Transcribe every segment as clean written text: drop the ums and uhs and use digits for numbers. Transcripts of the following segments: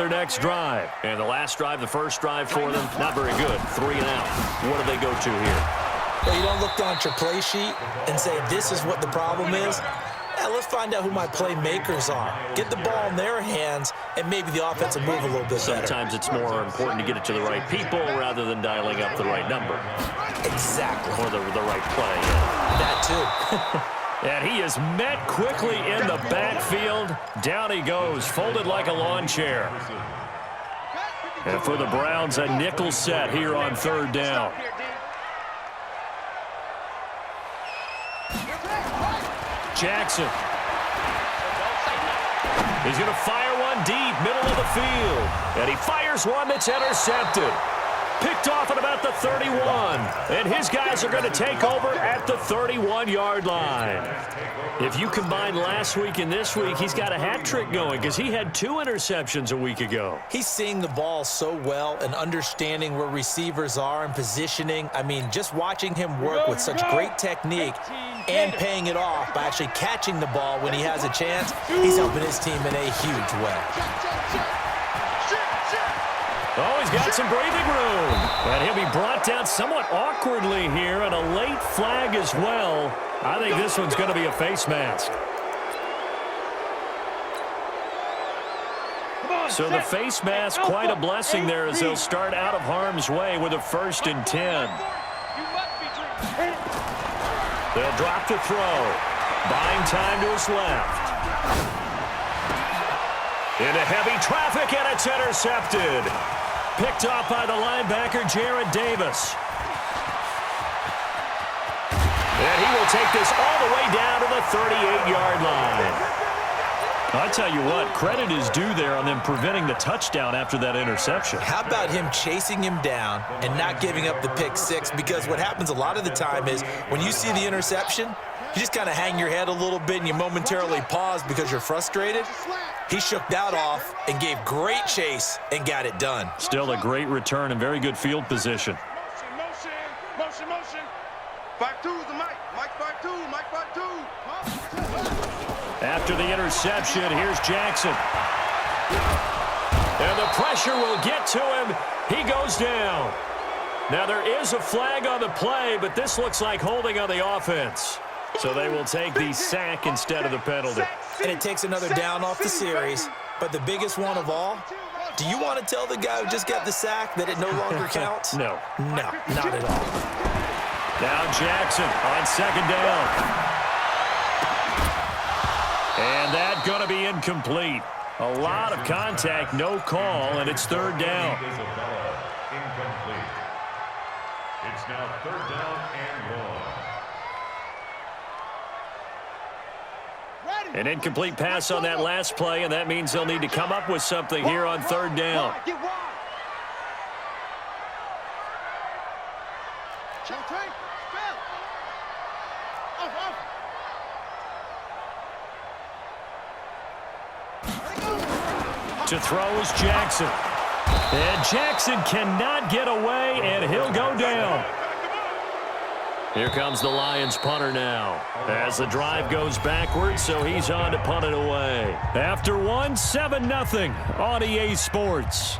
their next drive. And the last drive, the first drive for them, not very good. 3 and out. What do they go to here? Well, you don't look down at your play sheet and say, this is what the problem is. Yeah, let's find out who my playmakers are. Get the ball in their hands, and maybe the offense will move a little bit better. Sometimes it's more important to get it to the right people rather than dialing up the right number. Exactly. Or the right play. That too. And he is met quickly in the backfield. Down he goes, folded like a lawn chair. And for the Browns, a nickel set here on 3rd down. Jackson. He's going to fire one deep, middle of the field. And he fires one that's intercepted. Picked off at about the 31. And his guys are going to take over at the 31-yard line. If you combine last week and this week, he's got a hat trick going because he had 2 interceptions a week ago. He's seeing the ball so well and understanding where receivers are and positioning. I mean, just watching him work with such great technique and paying it off by actually catching the ball when he has a chance, he's helping his team in a huge way. Oh, he's got some breathing room. And he'll be brought down somewhat awkwardly here, and a late flag as well. I think this one's going to be a face mask. So the face mask, quite a blessing there as they'll start out of harm's way with a 1st and 10. They'll drop to throw. Buying time to his left. Into heavy traffic, and it's intercepted. Picked off by the linebacker, Jared Davis. And he will take this all the way down to the 38-yard line. I'll tell you what, credit is due there on them preventing the touchdown after that interception. How about him chasing him down and not giving up the pick 6? Because what happens a lot of the time is when you see the interception, you just kind of hang your head a little bit and you momentarily pause because you're frustrated. He shook that off and gave great chase and got it done. Still a great return and very good field position. Motion. 5-2 the Mike. Mike 5-2. Mike 5-2. After the interception, here's Jackson. And the pressure will get to him. He goes down. Now there is a flag on the play, but this looks like holding on the offense. So they will take the sack instead of the penalty. And it takes another down off the series. But the biggest one of all, do you want to tell the guy who just got the sack that it no longer counts? No. No, not at all. Now Jackson on 2nd down. And that's going to be incomplete. A lot of contact, no call, and it's 3rd down. Incomplete. It's now 3rd down and 1. An incomplete pass on that last play, and that means they'll need to come up with something here on 3rd down. To throw is Jackson. And Jackson cannot get away, and he'll go down. Here comes the Lions punter now as the drive goes backwards, so he's on to punt it away. After 1, 7-0 on EA Sports.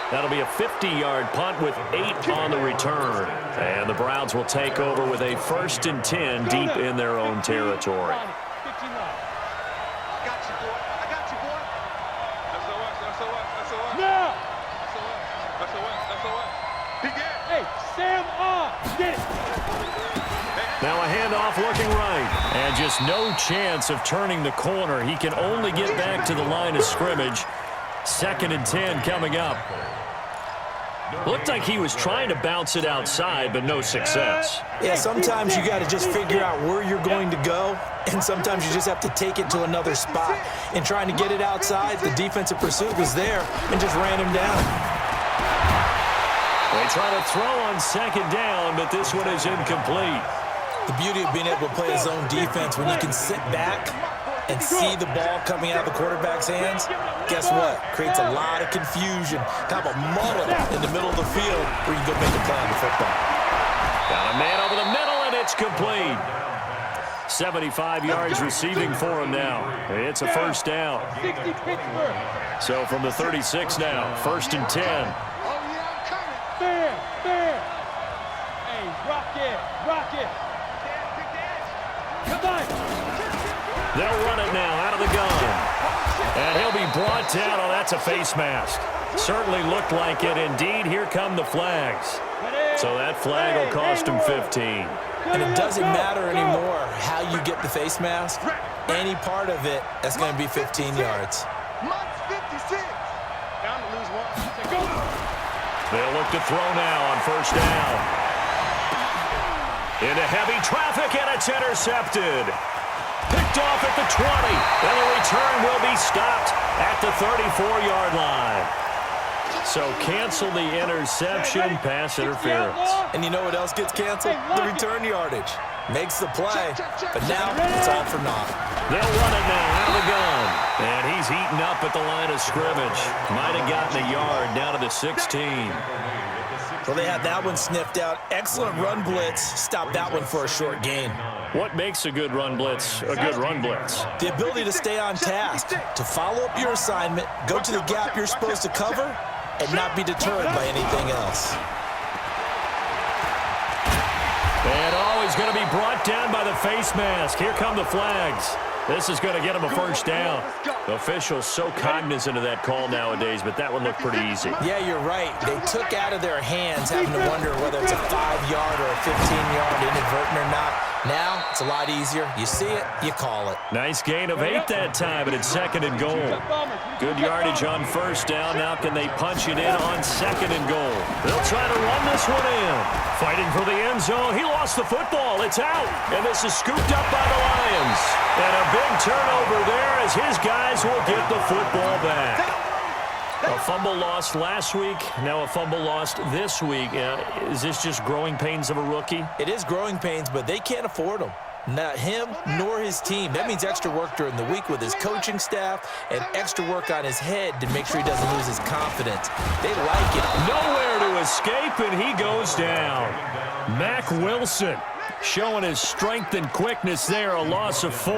That'll be a 50-yard punt with 8 on the return. And the Browns will take over with a 1st and 10 deep in their own territory. Now a handoff looking right. And just no chance of turning the corner. He can only get back to the line of scrimmage. 2nd and 10 coming up. Looked like he was trying to bounce it outside, but no success. Yeah, sometimes you got to just figure out where you're going to go, and sometimes you just have to take it to another spot. And trying to get it outside, the defensive pursuit was there and just ran him down. They try to throw on 2nd down, but this one is incomplete. The beauty of being able to play his own defense when you can sit back and see the ball coming out of the quarterback's hands, guess what? Creates a lot of confusion. Kind of a mullet in the middle of the field where you can go make a play on the football. Got a man over the middle, and it's complete. 75 yards receiving for him now. It's a first down. So from the 36 now, 1st and 10. Fair. Hey, rock it. Come on. They'll run it now out of the gun. And he'll be brought down. Oh, that's a face mask. Certainly looked like it. Indeed, here come the flags. So that flag will cost him 15. And it doesn't matter anymore how you get the face mask. Any part of it, that's going to be 15 yards. They'll look to throw now on 1st down. Into heavy traffic, and it's intercepted. Picked off at the 20, and the return will be stopped at the 34-yard line. So cancel the interception, pass interference. And you know what else gets canceled? The return yardage. Makes the play, but now it's all for naught. They'll run it now out of the gun. And he's eaten up at the line of scrimmage. Might have gotten a yard down to the 16. Well, they had that one sniffed out. Excellent run blitz. Stopped that one for a short gain. What makes a good run blitz a good run blitz? The ability to stay on task, to follow up your assignment, go to the gap you're supposed to cover, and not be deterred by anything else. And he's going to be brought down by the face mask. Here come the flags. This is going to get him a first down. The officials so cognizant of that call nowadays, but that one looked pretty easy. Yeah, you're right. They took out of their hands having to wonder whether it's a 5-yard or a 15-yard inadvertent or not. Now, it's a lot easier. You see it, you call it. Nice gain of 8 that time, but it's 2nd and goal. Good yardage on 1st down. Now can they punch it in on 2nd and goal? They'll try to run this one in. Fighting for the end zone. He lost the football. It's out. And this is scooped up by the Lions. And a big turnover there as his guys will get the football back. A fumble lost last week, now a fumble lost this week. Is this just growing pains of a rookie? It is growing pains, but they can't afford them. Not him nor his team. That means extra work during the week with his coaching staff and extra work on his head to make sure he doesn't lose his confidence. They like it. Nowhere to escape, and he goes down. Mack Wilson showing his strength and quickness there, a loss of 4.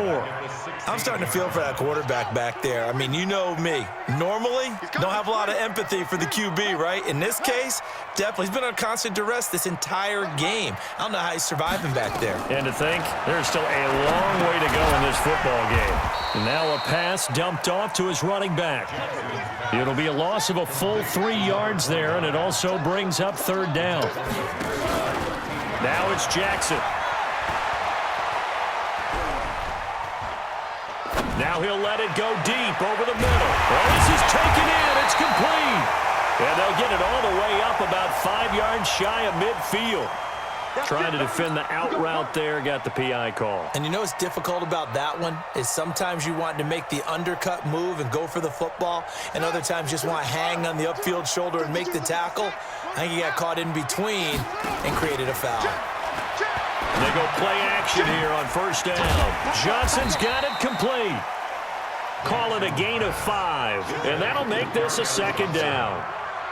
I'm starting to feel for that quarterback back there. I mean, you know me. Normally, don't have a lot of empathy for the QB, right? In this case, definitely. He's been on constant duress this entire game. I don't know how he's surviving back there. And to think, there's still a long way to go in this football game. And now a pass dumped off to his running back. It'll be a loss of a full 3 yards there, and it also brings up 3rd down. Now it's Jackson. Now he'll let it go deep over the middle. Oh, this is taken in. It's complete. And they'll get it all the way up about 5 yards shy of midfield. Trying to defend the out route there, got the PI call. And you know what's difficult about that one is sometimes you want to make the undercut move and go for the football, and other times just want to hang on the upfield shoulder and make the tackle. I think he got caught in between and created a foul. They go play action here on 1st down. Johnson's got it complete. Call it a gain of 5, and that'll make this a 2nd down.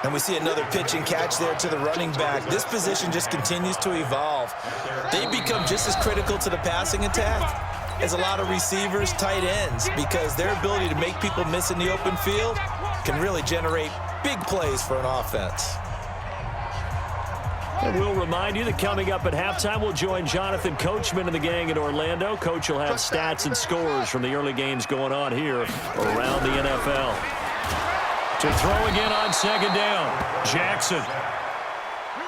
And we see another pitch and catch there to the running back. This position just continues to evolve. They become just as critical to the passing attack as a lot of receivers, tight ends, because their ability to make people miss in the open field can really generate big plays for an offense. And we'll remind you that coming up at halftime, we'll join Jonathan Coachman and the gang in Orlando. Coach will have stats and scores from the early games going on here around the NFL. To throw again on 2nd down, Jackson.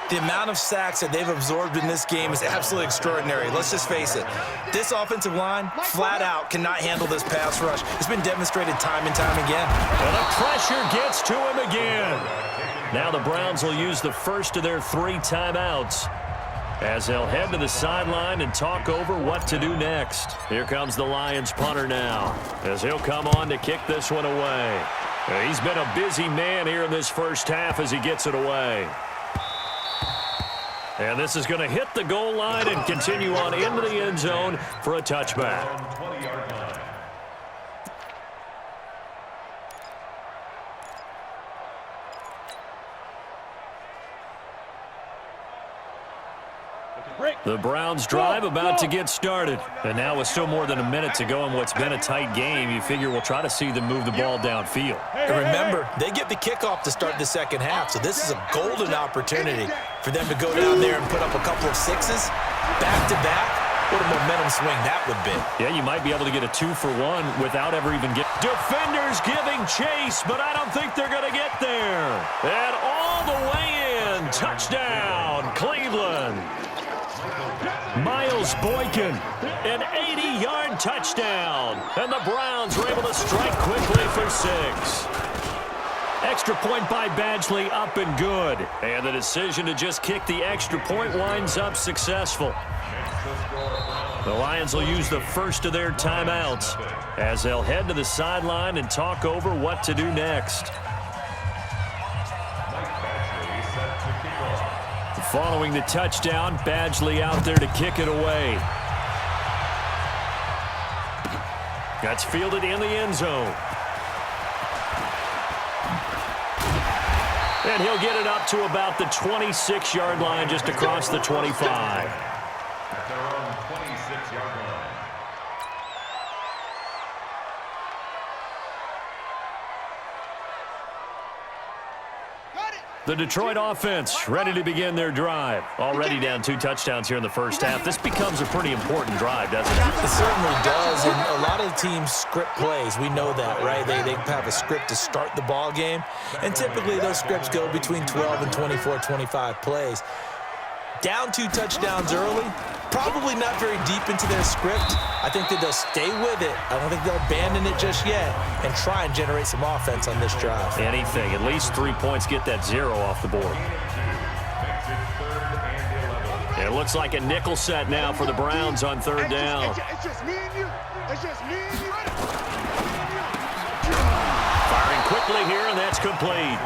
The amount of sacks that they've absorbed in this game is absolutely extraordinary. Let's just face it. This offensive line, flat out, cannot handle this pass rush. It's been demonstrated time and time again. And the pressure gets to him again. Now the Browns will use the first of their 3 timeouts as they'll head to the sideline and talk over what to do next. Here comes the Lions punter now as he'll come on to kick this one away. He's been a busy man here in this first half as he gets it away. And this is going to hit the goal line and continue on into the end zone for a touchback. The Browns drive about to get started. And now with still more than a minute to go in what's been a tight game, you figure we'll try to see them move the ball downfield. And remember, they get the kickoff to start the second half, so this is a golden opportunity for them to go down there and put up a couple of sixes back-to-back. What a momentum swing that would be. Yeah, you might be able to get a 2-for-1 without ever even getting... Defenders giving chase, but I don't think they're going to get there. And all the way in. Touchdown, Cleveland. Miles Boykin, an 80-yard touchdown. And the Browns were able to strike quickly for 6. Extra point by Badgley, up and good. And the decision to just kick the extra point winds up successful. The Lions will use the first of their timeouts as they'll head to the sideline and talk over what to do next. Following the touchdown, Badgley out there to kick it away. That's fielded in the end zone. And he'll get it up to about the 26-yard line, just across the 25. At their own 26-yard line. The Detroit offense ready to begin their drive. Already down 2 touchdowns here in the first half. This becomes a pretty important drive, doesn't it? It certainly does, and a lot of the teams script plays. We know that, right? They have a script to start the ball game, and typically those scripts go between 12 and 24, 25 plays. Down 2 touchdowns early, probably not very deep into their script. I think that they'll stay with it. I don't think they'll abandon it just yet and try and generate some offense on this drive. Anything. At least 3 points, get that 0 off the board. It looks like a nickel set now for the Browns on 3rd down. It's just me and you. It's just me and you. Firing quickly here, and that's complete.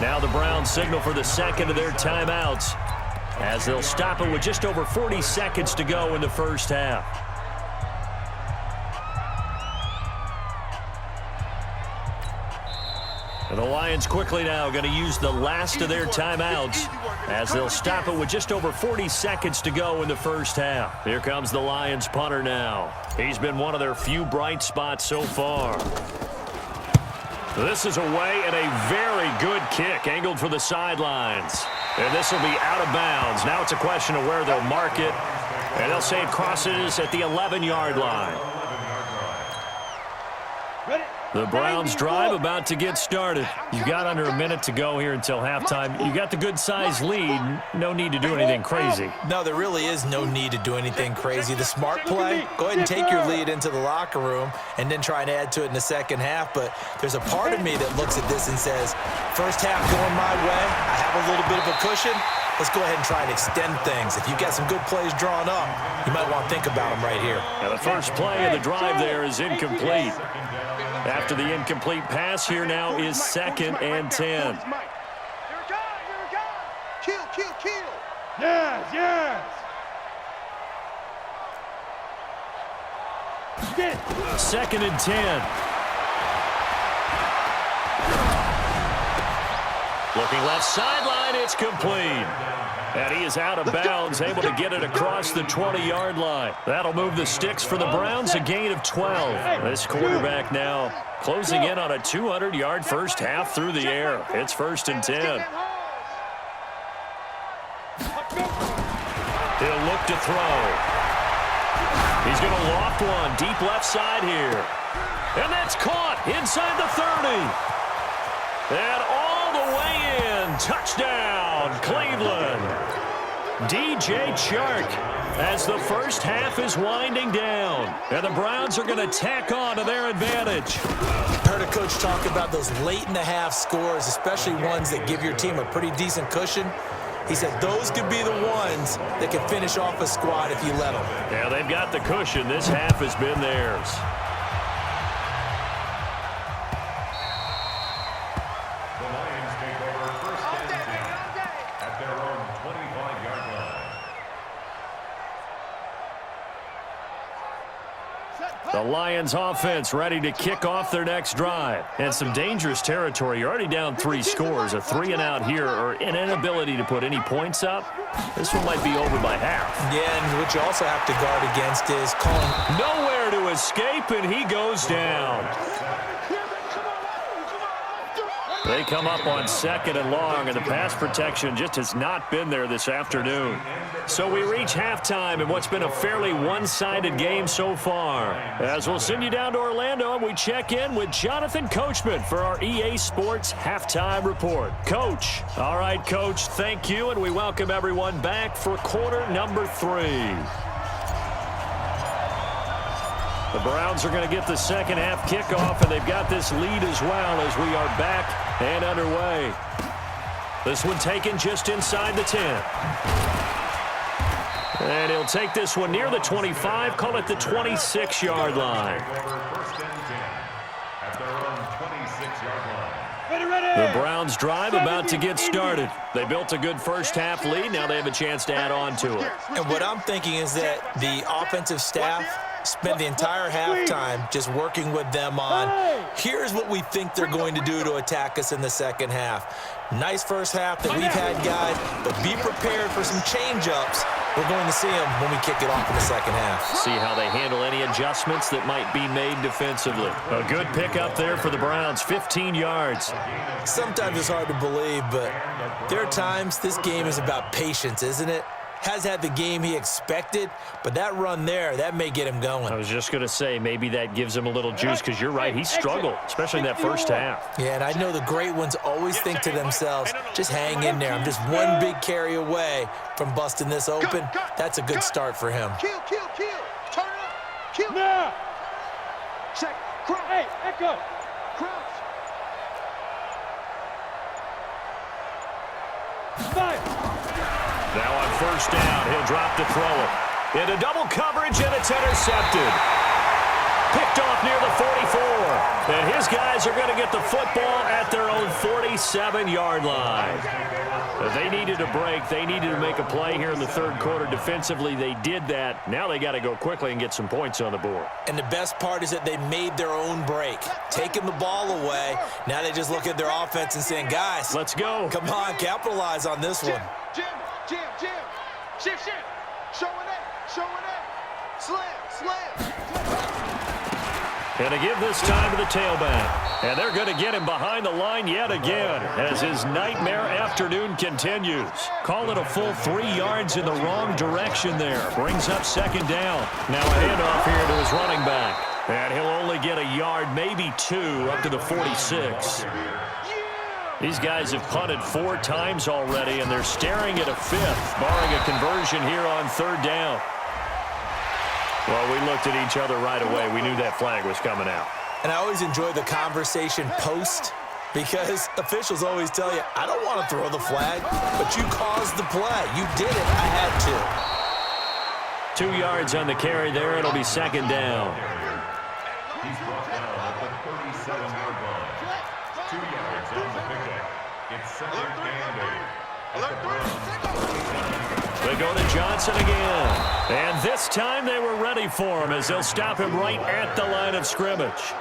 Now the Browns signal for the second of their timeouts, as they'll stop it with just over 40 seconds to go in the first half. And the Lions quickly now going to use the last of their timeouts, as they'll stop it with just over 40 seconds to go in the first half. Here comes the Lions punter now. He's been one of their few bright spots so far. This is away and a very good kick, angled for the sidelines. And this will be out of bounds. Now it's a question of where they'll mark it. And they'll say it crosses at the 11-yard line. The Browns drive about to get started. You've got under a minute to go here until halftime. You got the good-sized lead. No need to do anything crazy. No, there really is no need to do anything crazy. The smart play, go ahead and take your lead into the locker room and then try and add to it in the second half. But there's a part of me that looks at this and says, first half going my way, I have a little bit of a cushion. Let's go ahead and try and extend things. If you've got some good plays drawn up, you might want to think about them right here. Now the first play of the drive there is incomplete. After the incomplete pass, here now is 2nd and 10. Kill, kill, kill. Yes, yes. Get. 2nd and 10. Looking left sideline, it's complete. And he is out of bounds, able to get it across the 20-yard line. That'll move the sticks for the Browns, a gain of 12. This quarterback now closing in on a 200-yard first half through the air. It's 1st and 10. He'll look to throw. He's going to loft one deep left side here. And that's caught inside the 30. And all the way in. Touchdown, Cleveland. DJ Chark, as the first half is winding down. And the Browns are going to tack on to their advantage. Heard a coach talk about those late-in-the-half scores, especially ones that give your team a pretty decent cushion. He said those could be the ones that can finish off a squad if you let them. Yeah, they've got the cushion. This half has been theirs. The Lions take over 1st and 10 at their own 25-yard line. Set. The Lions offense ready to kick off their next drive. And some dangerous territory. You're already down 3 scores. A 3-and-out here or an inability to put any points up. This one might be over by half. Yeah, and what you also have to guard against is calling. Nowhere to escape, and he goes down. They come up on 2nd and long, and the pass protection just has not been there this afternoon. So we reach halftime in what's been a fairly one-sided game so far. As we'll send you down to Orlando, and we check in with Jonathan Coachman for our EA Sports Halftime Report. Coach. All right, Coach, thank you, and we welcome everyone back for quarter number 3. The Browns are going to get the second half kickoff, and they've got this lead as well as we are back and underway. This one taken just inside the 10. And he'll take this one near the 25, call it the 26-yard line. The Browns drive about to get started. They built a good first half lead. Now they have a chance to add on to it. And what I'm thinking is that the offensive staff spent the entire halftime just working with them on, here's what we think they're going to do to attack us in the second half. Nice first half that we've had, guys, but be prepared for some change-ups. We're going to see them when we kick it off in the second half. See how they handle any adjustments that might be made defensively. A good pickup there for the Browns, 15 yards. Sometimes it's hard to believe, but there are times this game is about patience, isn't it? Has had the game he expected, but that run there, that may get him going. I was just going to say, maybe that gives him a little juice, because you're right, he struggled, especially in that first half. Yeah, and I know the great ones always think to themselves, just hang in there. I'm just one big carry away from busting this open. That's a good start for him. Kill. Turn up. Kill. Now. Check. Crouch. Hey, Echo. Crouch. Fire. Now on first down, he'll drop to throw it. Into double coverage, and it's intercepted. Picked off near the 44. And his guys are going to get the football at their own 47-yard line. They needed a break. They needed to make a play here in the third quarter. Defensively, they did that. Now they got to go quickly and get some points on the board. And the best part is that they made their own break, taking the ball away. Now they just look at their offense and saying, guys, let's go. Come on, capitalize on this one. Jim. Shift. Showing it. Slam. And to give this time to the tailback. And they're going to get him behind the line yet again as his nightmare afternoon continues. Call it a full 3 yards in the wrong direction there. Brings up second down. Now a handoff here to his running back. And he'll only get a yard, maybe 2, up to the 46. These guys have punted 4 times already, and they're staring at a 5th, barring a conversion here on third down. Well, we looked at each other right away. We knew that flag was coming out. And I always enjoy the conversation post, because officials always tell you, I don't want to throw the flag, but you caused the play. You did it. I had to. 2 yards on the carry there. It'll be second down. He's brought down at the 37-yard line. 2 yards on the pickup. It's second and 8. At the Browns. They go to Johnson again. And this time they were ready for him as they'll stop him right at the line of scrimmage.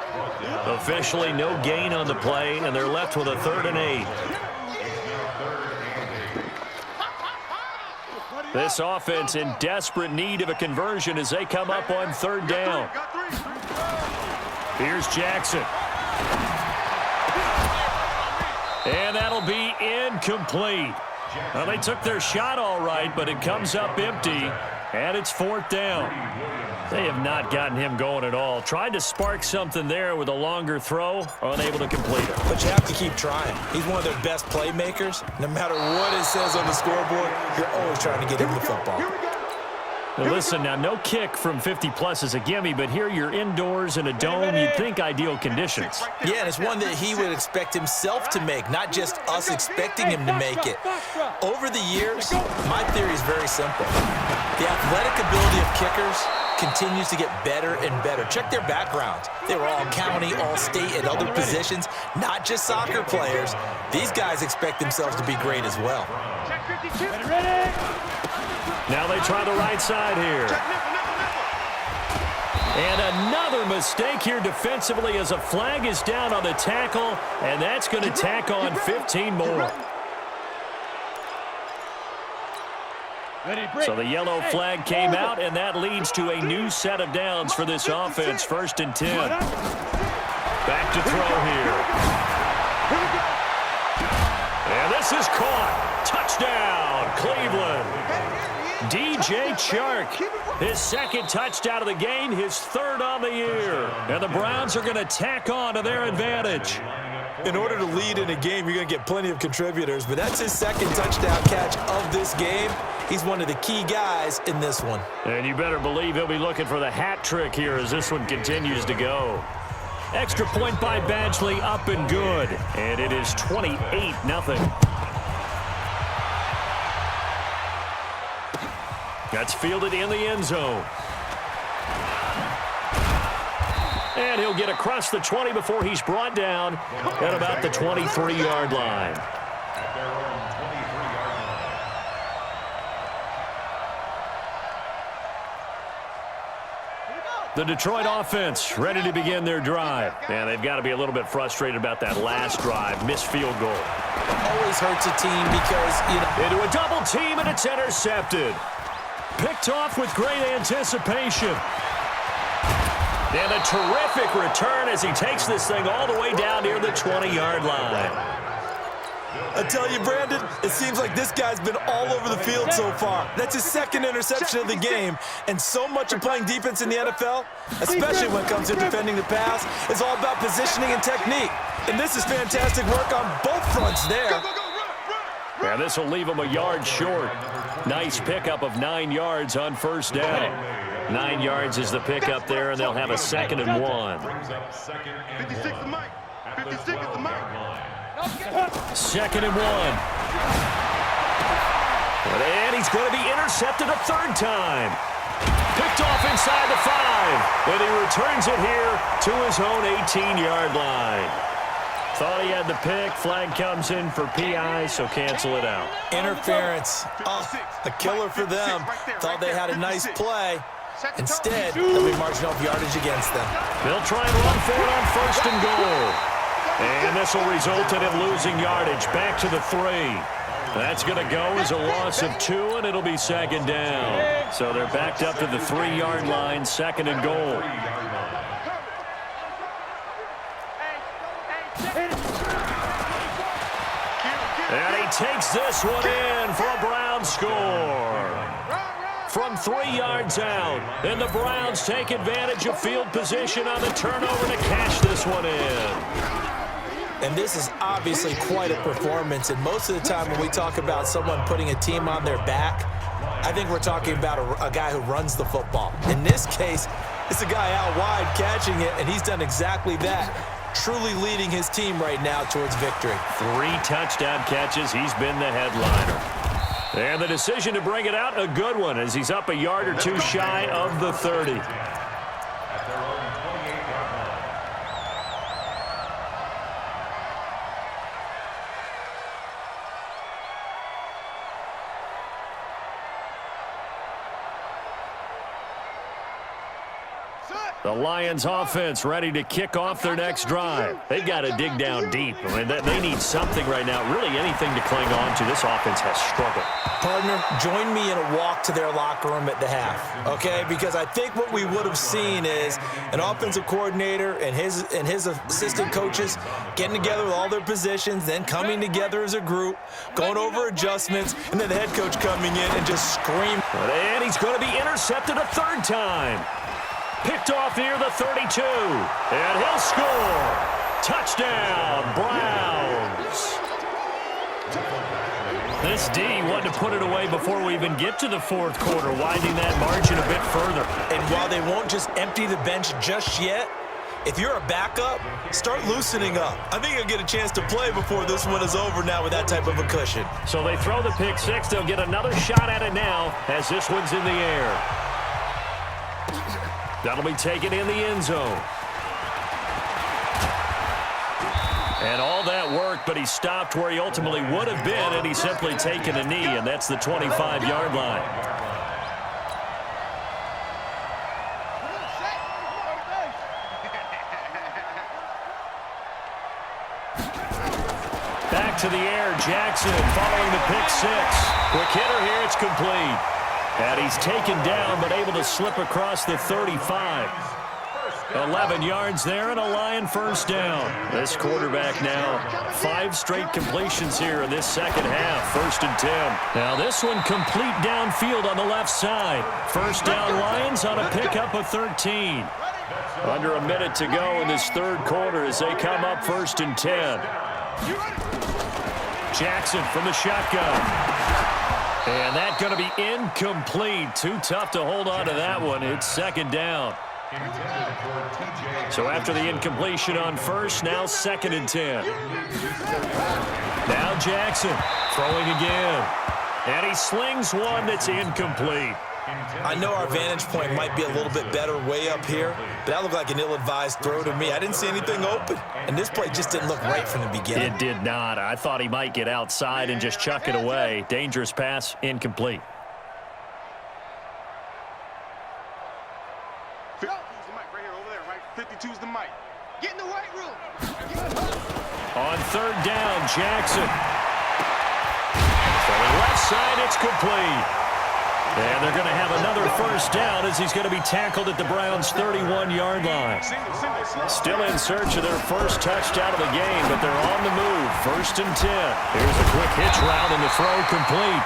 Officially no gain on the play, and they're left with a 3rd and 8. This offense in desperate need of a conversion as they come up on third down. Here's Jackson. And that'll be incomplete. Well, they took their shot all right, but it comes up empty, and it's 4th down. They have not gotten him going at all. Tried to spark something there with a longer throw, unable to complete it. But you have to keep trying. He's one of their best playmakers. No matter what it says on the scoreboard, you're always trying to get him the football. Well, listen, now no kick from 50-plus is a gimme, but here you're indoors in a dome. You'd think ideal conditions. Yeah, and it's one that he would expect himself to make, not just us expecting him to make it. Over the years, my theory is very simple. The athletic ability of kickers continues to get better and better. Check their backgrounds. They were all county, all state, and other positions, not just soccer players. These guys expect themselves to be great as well. Now they try the right side here. And another mistake here defensively as a flag is down on the tackle, and that's going to tack on 15 more. So the yellow flag came out, and that leads to a new set of downs for this offense. 1st and 10. Back to throw here. And this is caught. Touchdown, Cleveland. DJ Chark, his 2nd touchdown of the game, his 3rd on the year. And the Browns are going to tack on to their advantage. In order to lead in a game, you're going to get plenty of contributors, but that's his 2nd touchdown catch of this game. He's one of the key guys in this one. And you better believe he'll be looking for the hat trick here as this one continues to go. Extra point by Badgley, up and good. And it is 28-0. That's fielded in the end zone. And he'll get across the 20 before he's brought down at about the 23-yard line. At their own 23-yard line. The Detroit offense ready to begin their drive. And they've got to be a little bit frustrated about that last drive. Missed field goal. Always hurts a team because, Into a double team, and it's intercepted. Picked off with great anticipation. And a terrific return as he takes this thing all the way down near the 20-yard line. I tell you, Brandon, it seems like this guy's been all over the field so far. That's his 2nd interception of the game. And so much of playing defense in the NFL, especially when it comes to defending the pass, is all about positioning and technique. And this is fantastic work on both fronts there. Yeah, this will leave him a yard short. Nice pickup of 9 yards on 1st down. 9 yards is the pickup there, and they'll have a 2nd and 1. Brings up 2nd and 56 the one. mic. At the 56 the mic. 12-yard line. 2nd and 1. And he's going to be intercepted a 3rd time. Picked off inside the 5. And he returns it here to his own 18-yard line. Thought he had the pick. Flag comes in for PI, so cancel it out. Interference. Oh, a killer for them. Thought they had a nice play. Instead, they'll be marching off yardage against them. They'll try and run for it on 1st and goal. And this will result in him losing yardage. Back to the 3. That's going to go as a loss of 2, and it'll be 2nd down. So they're backed up to the 3-yard line, 2nd and goal. And he takes this one in for a Browns score. From 3 yards out. And the Browns take advantage of field position on the turnover to cash this one in. And this is obviously quite a performance. And most of the time when we talk about someone putting a team on their back, I think we're talking about a guy who runs the football. In this case, it's a guy out wide catching it, and he's done exactly that. Truly leading his team right now towards victory. 3 touchdown catches. He's been the headliner. And the decision to bring it out, a good one, as he's up a yard or 2 shy of the 30. At their own 28-yard line. The Lions offense ready to kick off their next drive. They've got to dig down deep. I mean, they need something right now, really anything to cling on to. This offense has struggled. Partner, join me in a walk to their locker room at the half, okay? Because I think what we would have seen is an offensive coordinator and his assistant coaches getting together with all their positions, then coming together as a group, going over adjustments, and then the head coach coming in and just screaming. And he's going to be intercepted a 3rd time. Picked off near the 32. And he'll score. Touchdown, Browns. This D wanted to put it away before we even get to the 4th quarter, winding that margin a bit further. And while they won't just empty the bench just yet, if you're a backup, start loosening up. I think you'll get a chance to play before this one is over now with that type of a cushion. So they throw the pick 6. They'll get another shot at it now as this one's in the air. That'll be taken in the end zone. And all that work, but he stopped where he ultimately would have been, and he's simply taken a knee, and that's the 25-yard line. to the air. Jackson following the pick six. Quick hitter here. It's complete. And he's taken down but able to slip across the 35. 11 yards there and a Lion first down. This quarterback now 5 straight completions here in this second half. 1st and 10. Now this one complete downfield on the left side. First down Lions on a pickup of 13. Under a minute to go in this third quarter as they come up 1st and 10. Jackson from the shotgun. And that's going to be incomplete. Too tough to hold on to that one. It's 2nd down. So after the incompletion on first, now 2nd and 10. Now Jackson throwing again. And he slings one that's incomplete. I know our vantage point might be a little bit better way up here, but that looked like an ill-advised throw to me. I didn't see anything open, and this play just didn't look right from the beginning. It did not. I thought he might get outside and just chuck it away. Dangerous pass, incomplete. The mic. Get in the weight room. On 3rd down, Jackson. From the left side, it's complete. And they're going to have another first down as he's going to be tackled at the Browns' 31-yard line. Still in search of their first touchdown of the game, but they're on the move. 1st and 10. Here's a quick hitch route and the throw complete.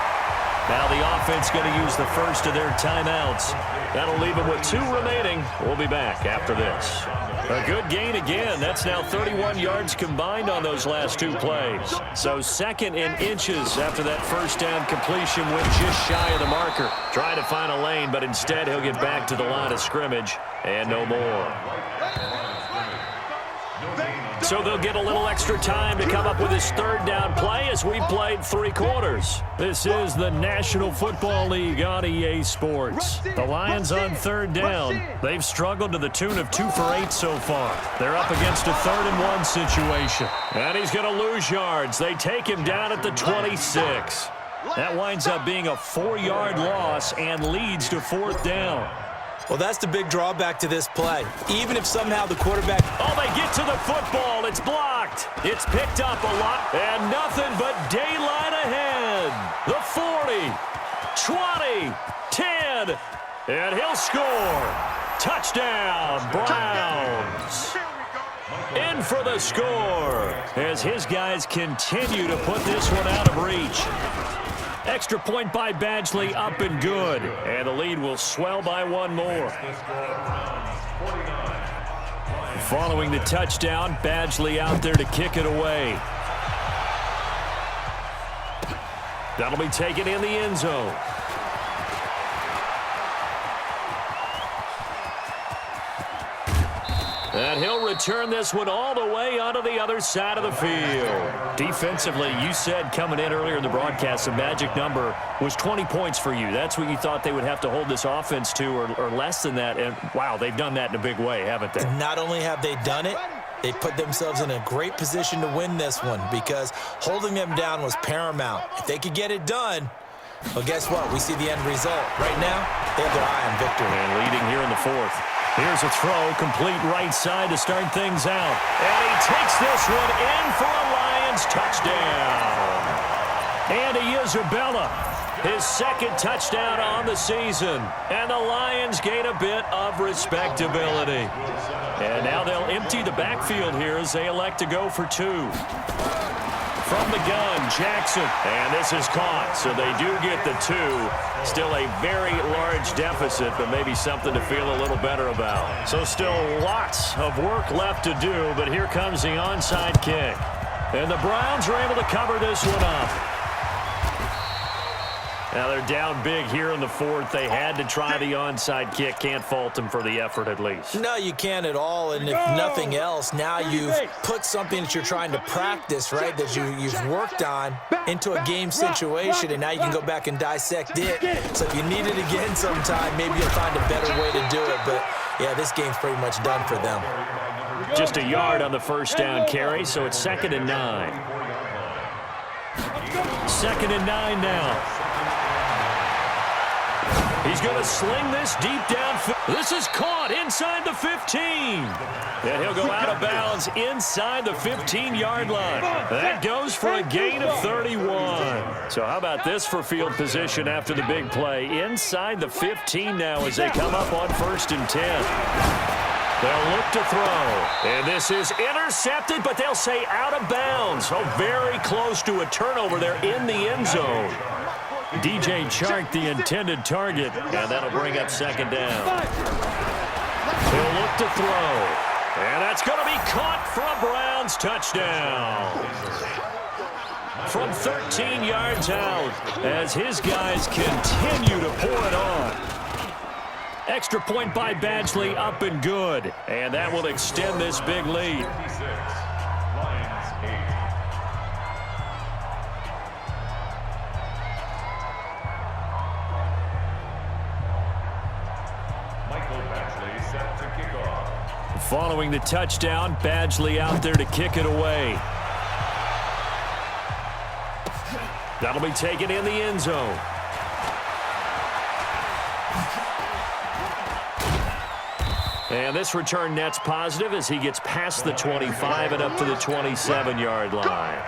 Now the offense going to use the first of their timeouts. That'll leave them with 2 remaining. We'll be back after this. A good gain again. That's now 31 yards combined on those last 2 plays. So 2nd and inches after that first down completion went just shy of the marker. Trying to find a lane, but instead he'll get back to the line of scrimmage and no more. So they'll get a little extra time to come up with his 3rd down play as we played 3 quarters. This is the National Football League on EA Sports. The Lions on 3rd down. They've struggled to the tune of 2 for 8 so far. They're up against a 3rd and 1 situation. And he's going to lose yards. They take him down at the 26. That winds up being a 4-yard loss and leads to 4th down. Well, that's the big drawback to this play. Even if somehow the quarterback... Oh, they get to the football. It's blocked. It's picked up a lot. And nothing but daylight ahead. The 40, 20, 10. And he'll score. Touchdown, Browns. In for the score as his guys continue to put this one out of reach. Extra point by Badgley, up and good. And the lead will swell by 1 more. Following the touchdown, Badgley out there to kick it away. That'll be taken in the end zone. And he'll return this one all the way onto the other side of the field. Defensively, you said coming in earlier in the broadcast, the magic number was 20 points for you. That's what you thought they would have to hold this offense to or less than that. And, wow, they've done that in a big way, haven't they? Not only have they done it, they put themselves in a great position to win this one because holding them down was paramount. If they could get it done, well, guess what? We see the end result. Right now, they have their eye on victory. And leading here in the 4th. Here's a throw, complete right side to start things out. And he takes this one in for a Lions touchdown. Andy Isabella, his 2nd touchdown on the season. And the Lions gain a bit of respectability. And now they'll empty the backfield here as they elect to go for 2. From the gun, Jackson. And this is caught, so they do get the 2. Still a very large deficit, but maybe something to feel a little better about. So still lots of work left to do, but here comes the onside kick. And the Browns are able to cover this one up. Now they're down big here in the 4th. They had to try the onside kick. Can't fault them for the effort at least. No, you can't at all. And if nothing else, now you've put something that you're trying to practice, right, that you've worked on into a game situation, and now you can go back and dissect it. So if you need it again sometime, maybe you'll find a better way to do it. But, yeah, this game's pretty much done for them. Just a yard on the first down carry, so it's 2nd and 9. 2nd and 9 now. He's going to sling this deep downfield. This is caught inside the 15. And he'll go out of bounds inside the 15-yard line. That goes for a gain of 31. So how about this for field position after the big play? Inside the 15 now as they come up on 1st and 10. They'll look to throw. And this is intercepted, but they'll say out of bounds. So very close to a turnover there in the end zone. DJ Chark, the intended target, and that'll bring up 2nd down. He'll look to throw. And that's going to be caught for a Browns touchdown. From 13 yards out as his guys continue to pour it on. Extra point by Badgley, up and good. And that will extend this big lead. Following the touchdown, Badgley out there to kick it away. That'll be taken in the end zone. And this return net's positive as he gets past the 25 and up to the 27-yard line.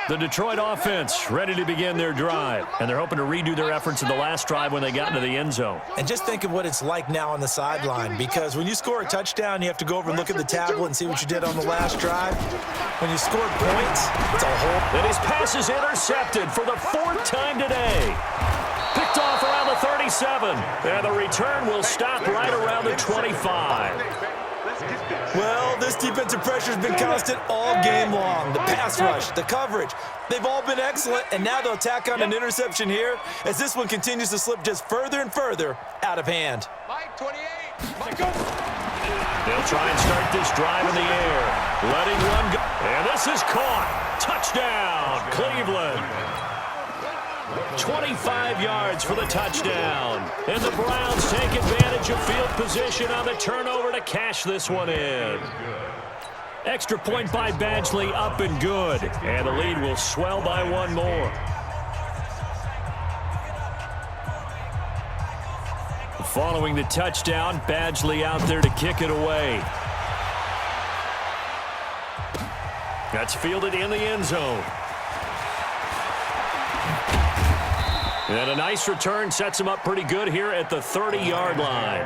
The Detroit offense ready to begin their drive, and they're hoping to redo their efforts in the last drive when they got into the end zone. And just think of what it's like now on the sideline, because when you score a touchdown, you have to go over and look at the tablet and see what you did on the last drive. When you scored points, it's a whole... And his pass is intercepted for the 4th time today. Picked off around the 37, and the return will stop right around the 25. Well, this defensive pressure has been constant all game long. The pass rush, the coverage, they've all been excellent, and now they'll tack on an interception here as this one continues to slip just further and further out of hand. Mike 28. They'll try and start this drive in the air. Letting one go. And this is caught. Touchdown, Cleveland. 25 yards for the touchdown. And the Browns take advantage of field position on the turnover to cash this one in. Extra point by Badgley, up and good. And the lead will swell by one more. Following the touchdown, Badgley out there to kick it away. That's fielded in the end zone. And a nice return sets him up pretty good here at the 30-yard line.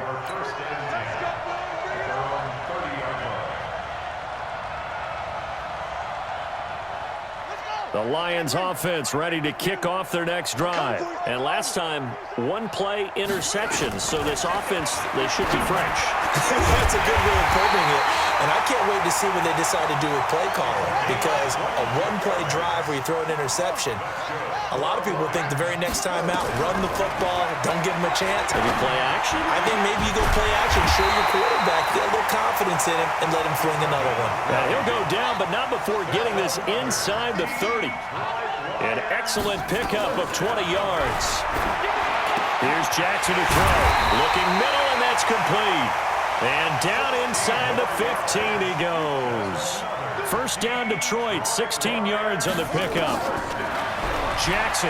The Lions offense ready to kick off their next drive. And last time, one-play interception. So this offense, they should be fresh. That's a good way of putting it. And I can't wait to see what they decide to do with play calling, because a one-play drive where you throw an interception, a lot of people think the very next time out, run the football, don't give him a chance. Maybe play action? I think maybe you go play action, show your quarterback, get a little confidence in him, and let him fling another one. Now he'll go down, but not before getting this inside the 30. An excellent pickup of 20 yards. Here's Jackson to throw. Looking middle, and that's complete. And down inside the 15 he goes. First down Detroit, 16 yards on the pickup. Jackson.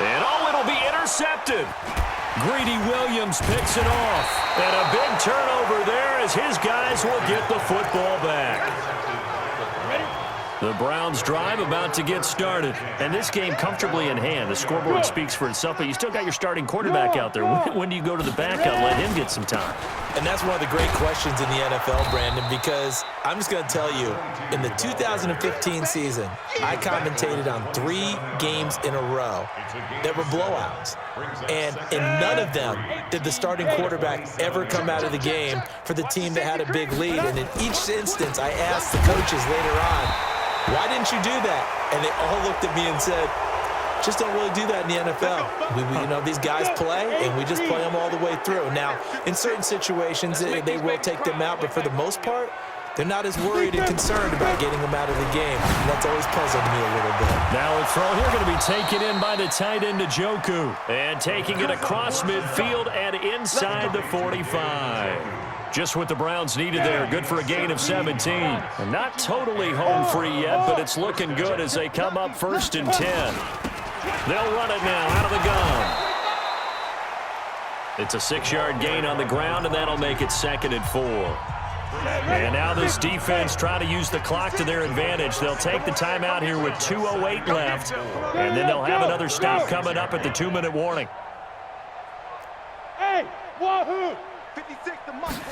And it'll be intercepted. Greedy Williams picks it off. And a big turnover there as his guys will get the football back. The Browns drive about to get started. And this game comfortably in hand. The scoreboard speaks for itself, but you still got your starting quarterback out there. When do you go to the backup? Let him get some time. And that's one of the great questions in the NFL, Brandon, because I'm just going to tell you, in the 2015 season, I commentated on 3 games in a row that were blowouts. And in none of them did the starting quarterback ever come out of the game for the team that had a big lead. And in each instance, I asked the coaches later on, why didn't you do that? And they all looked at me and said, just don't really do that in the NFL. These guys play, and we just play them all the way through. Now, in certain situations, they will take them out, but for the most part, they're not as worried and concerned about getting them out of the game. And that's always puzzled me a little bit. Now a throw here going to be taken in by the tight end Njoku. And taking it across midfield and inside the 45. Just what the Browns needed there. Good for a gain of 17. And not totally home free yet, but it's looking good as they come up 1st and 10. They'll run it now out of the gun. It's a 6-yard gain on the ground, and that'll make it 2nd and 4. And now this defense trying to use the clock to their advantage. They'll take the timeout here with 2:08 left, and then they'll have another stop coming up at the 2-minute warning. Hey, wahoo!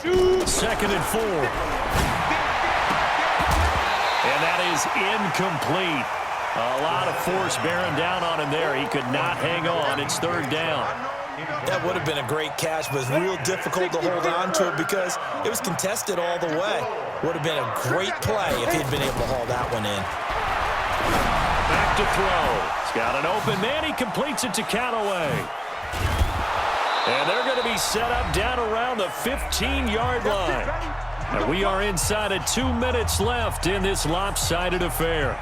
2nd and 4. And that is incomplete. A lot of force bearing down on him there. He could not hang on. It's 3rd down. That would have been a great catch, but it's real difficult to hold on to it because it was contested all the way. Would have been a great play if he'd been able to haul that one in. Back to throw. He's got an open man. He completes it to Callaway. And they're going to be set up down around the 15-yard line. And we are inside of 2 minutes left in this lopsided affair.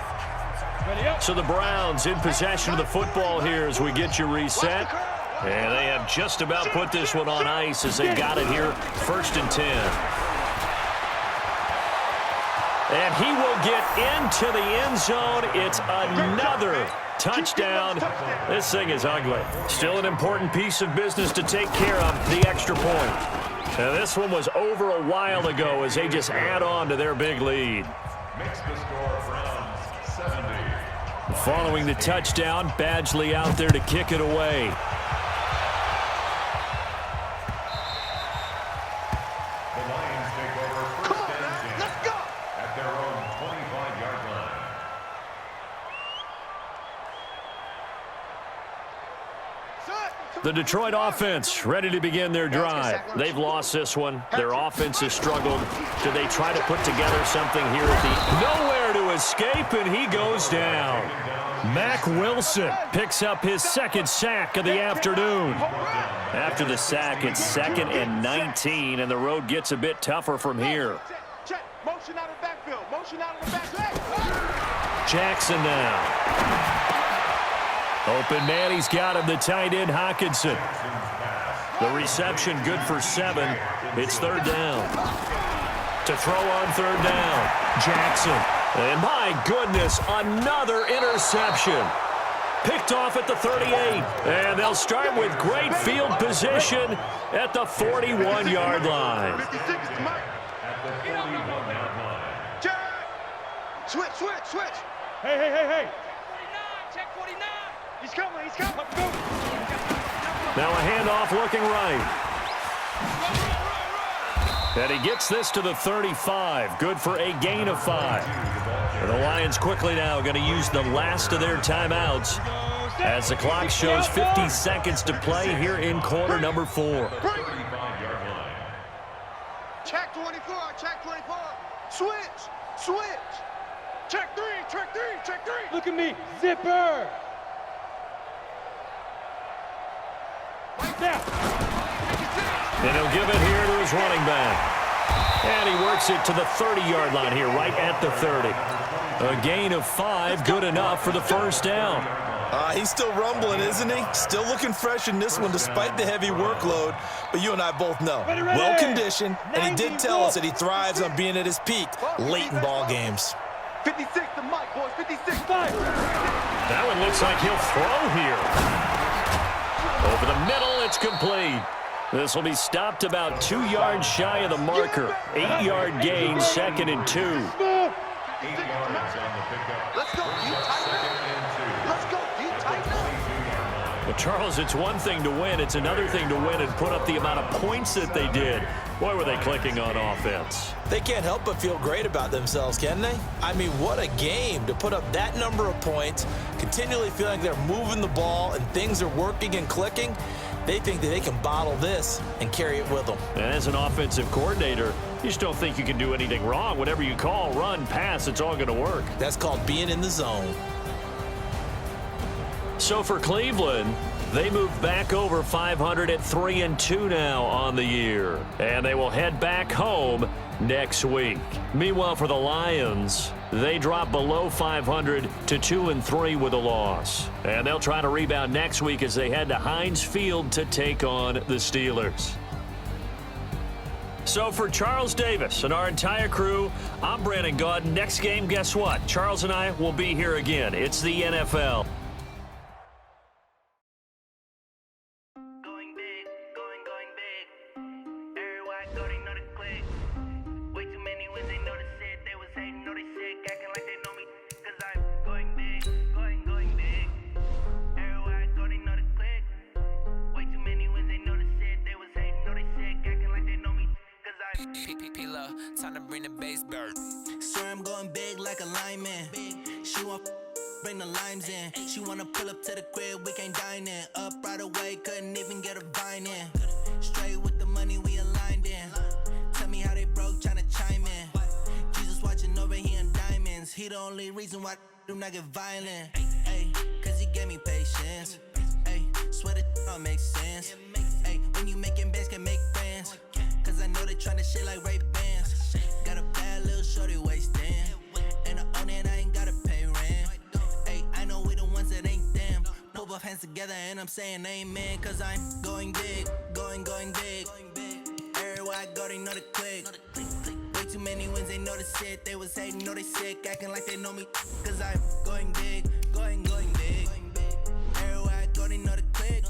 So the Browns in possession of the football here as we get you reset. And they have just about put this one on ice as they got it here 1st and 10. And he will get into the end zone. It's another touchdown. This thing is ugly. Still an important piece of business to take care of, the extra point. And this one was over a while ago as they just add on to their big lead. Makes the score Browns 70. Following the touchdown, Badgley out there to kick it away. The Detroit offense ready to begin their drive. They've lost this one. Their offense has struggled. Do they try to put together something here at the... Nowhere to escape, and he goes down. Mack Wilson picks up his 2nd sack of the afternoon. After the sack, it's 2nd and 19, and the road gets a bit tougher from here. Motion out of the backfield. Motion out of the backfield. Jackson now. Open man, he's got him, the tight end, Hockenson. The reception good for 7. It's 3rd down. To throw on 3rd down, Jackson. And my goodness, another interception. Picked off at the 38. And they'll start with great field position at the 41-yard line. At the 41-yard line. Switch. Hey. Check 49. He's coming. Go. Now a handoff looking right. And he gets this to the 35. Good for a gain of 5. And the Lions quickly now going to use the last of their timeouts as the clock shows 50 seconds to play here in quarter number 4. 35-yard line. Check 24. Switch. Check 3. Look at me, zipper. Right now. And he'll give it here to his running back. And he works it to the 30-yard line here, right at the 30. A gain of 5, good enough for the 1st down. He's still rumbling, isn't he? Still looking fresh in this one despite the heavy workload. But you and I both know, well-conditioned, and he did tell us that he thrives on being at his peak late in ball games. 56 to Mike, boys. 56. That one looks like he'll throw here. Over the middle, it's complete. This will be stopped about 2 yards shy of the marker. 8-yard gain, 2nd and 2. 8 yards on the pickup. Let's go, you tight. Well, Charles, it's one thing to win. It's another thing to win and put up the amount of points that they did. Boy, were they clicking on offense. They can't help but feel great about themselves, can they? I mean, what a game to put up that number of points, continually feeling like they're moving the ball and things are working and clicking. They think that they can bottle this and carry it with them. And as an offensive coordinator, you just don't think you can do anything wrong. Whatever you call, run, pass, it's all going to work. That's called being in the zone. So for Cleveland, they move back over 500 at 3-2 now on the year. And they will head back home next week. Meanwhile, for the Lions, they drop below 500 to 2-3 with a loss. And they'll try to rebound next week as they head to Heinz Field to take on the Steelers. So for Charles Davis and our entire crew, I'm Brandon Gaudin. Next game, guess what? Charles and I will be here again. It's the NFL. Going big, going big. Everywhere I go, they know the click. Way too many wins, they know the shit. They was hating, know they sick, acting like they know me. Cause I'm going big, going big. Everywhere I go, they know the click. Way too many wins, they know the shit. They was hating, know they sick, acting like they know me. Cause I'm P-P-P-Lo, time to bring the bass bird. Swear I'm going big like a lineman. She want bring the limes in. She wanna pull up to the crib, we can't dine in. Up right away, couldn't even get a vine in. Straight with the money we aligned in. Tell me how they broke, tryna chime in. Jesus watching over here in diamonds. He the only reason why I do not get violent. Ay, cause he gave me patience. Ay, swear that all makes sense. Ay, when you making bands, can make friends. Cause I know they tryna shit like Ray-Bans. Got a bad little shorty wasting. And I own it, I ain't gotta pay rent. Ay, I know we the ones that ain't them. Pull both hands together and I'm saying amen. Cause I'm going big, going big. Everywhere I go, they know the click. Way too many wins, they know the shit. They was hating, know they sick, acting like they know me. Cause I'm going big, going big. Everywhere I go, they know the click.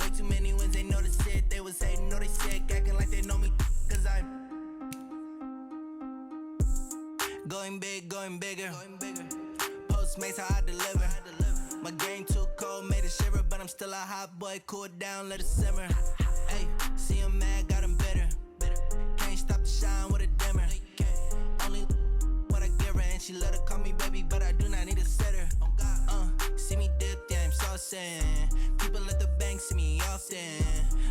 Way too many wins, they know the shit. They was hating, know they sick, acting like they know me. Cause I'm going big, going bigger. Postmates how I deliver. My game too cold, made it shiver, but I'm still a hot boy. Cool it down, let it simmer. Hey, see him mad, got him bitter. Can't stop the shine with a dimmer. Only what I give her, and she let her call me baby, but I do not need a sitter. See me dip, yeah, I'm saucing. People at the bank see me often.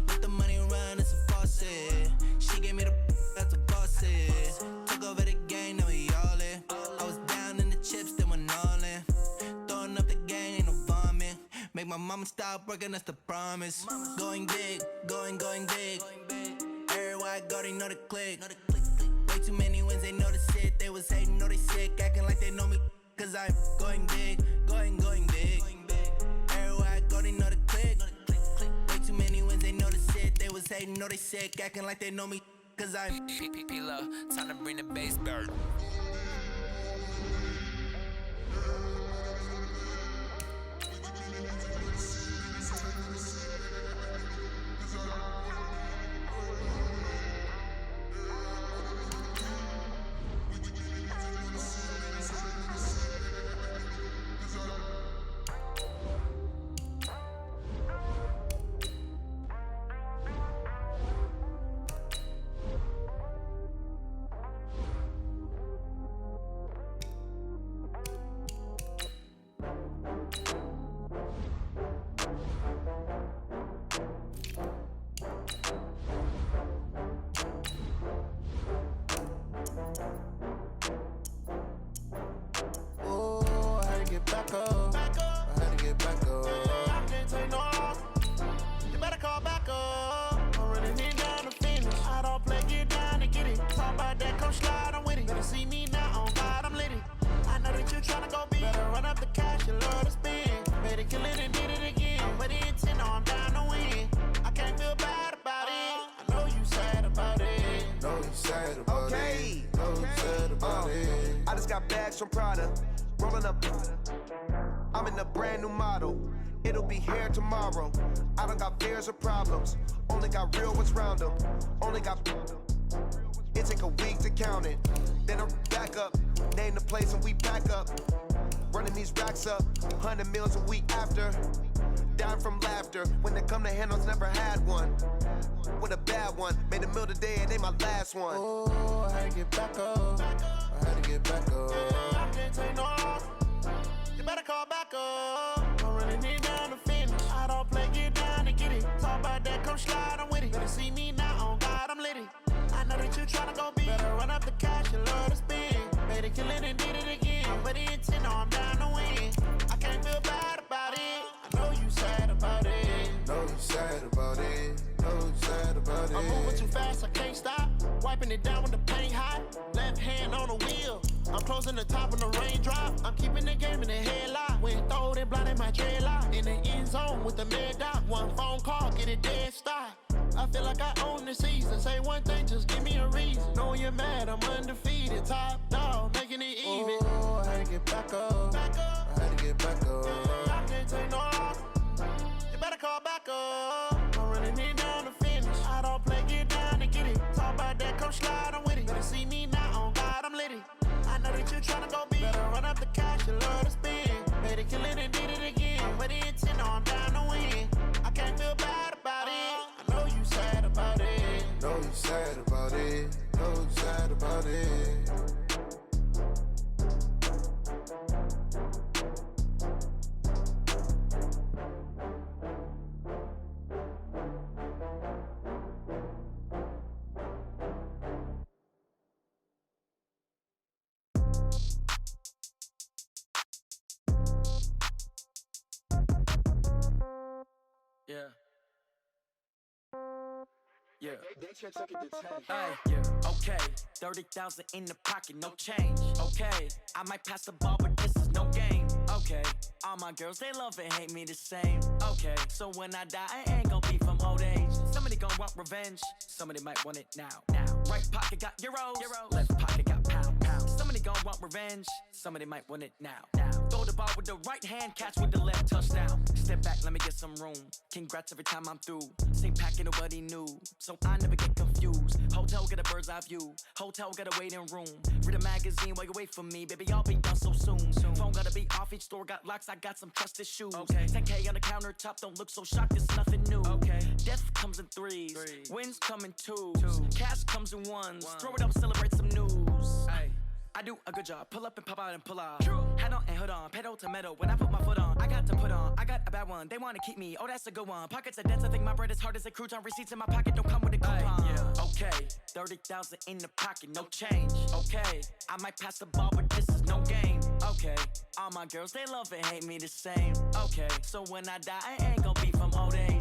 Let the money run, it's a faucet. She gave me the that's a boss it. Took over the game, now we all in. I was down in the chips, then went all in. Throwing up the gang, ain't no vomit. Make my mama stop working, that's the promise. Going big, going big. Everywhere I go, they know the click. Way too many wins, they know the shit. They was hating, know they sick, acting like they know me. Cause I'm going big, going big. Everywhere I go, they know the click. Way too many wins, they know the shit. They was hating, know they sick, acting like they know me. Cause I'm P-P-P-Lo, time to bring the bass bird. I just got bags from Prada, rolling up. I'm in a brand new model. It'll be here tomorrow. I don't got fears or problems. Only got real ones round them. Only got. It take a week to count it. Then I'm back up. Name the place and we back up. Running these racks up. 100 meals a week after. Dying from laughter. When it come to handles, never had one. With a bad one. Made a meal today and they my last one. Oh, I had to get back up. I had to get back up. I can't take no loss. You better call back up. I'm running it down to finish. I don't play, get down to get it. Talk about that, come slide, I'm with it. Better see me now, on God, I'm litty. I know that you tryna go big. Better run up the cash, you love to spend. Better kill it and did it again. I'm with the intent, no, I'm down to win. I can't feel bad about it. I know you sad about it. Know you sad about it. Know you sad about it. I'm moving too fast, I can't stop. Wiping it down with the paint hot. Left hand on the wheel. I'm closing the top of the raindrop. I'm keeping the game in the headlock. When throw it blind in my dreadlock. In the end zone with the mad dot. One phone call, get it dead stop. I feel like I own the season. Say one thing, just give me a reason. Knowing you're mad, I'm undefeated. Top dog, making it even. Oh, I had to get back up. I had to get back up. I can't take no loss. You better call back up. I'm running it down to finish. I don't play, get down to get it. Talk about that, come slide, I'm with it. Better see me now, on God, I'm litty. I know that you're tryna go big. Better run up the cash, you love to spend. Made it, kill it, and did it again. With the intent, I'm down to win. I can't feel bad about it. I know you sad about it. Know you sad about it. Know you sad about it. Yeah. Yeah. Hey, yeah. Okay. 30,000 in the pocket, no change. Okay. I might pass the ball, but this is no game. Okay. All my girls, they love and hate me the same. Okay. So when I die, I ain't gon' be from old age. Somebody gon' want revenge. Somebody might want it now. Right pocket got euros. Left pocket got pounds. Somebody gon' want revenge. Somebody might want it now. Throw the ball with the right hand, catch with the left, touchdown. Step back, let me get some room. Congrats every time I'm through. Same packet, nobody knew, so I never get confused. Hotel get a bird's eye view. Hotel got a waiting room. Read a magazine while you wait for me, baby. I'll be done so soon. Phone gotta be off. Each store got locks. I got some trusted shoes. 10K on the countertop. Don't look so shocked. It's nothing new. Death comes in threes. Wins come in twos. Cash comes in ones. Throw it up, celebrate some news. I do a good job. Pull up and pop out and pull out. Head on and hood on. Pedal to metal. When I put my foot on, I got to put on. I got a bad one. They want to keep me. Oh, that's a good one. Pockets are dense. I think my bread is hard as a crouton. Receipts in my pocket don't come with a coupon. Okay. 30,000 in the pocket. No change. Okay. I might pass the ball, but this is no game. Okay. All my girls, they love and hate me the same. Okay. So when I die, I ain't gonna be from old age.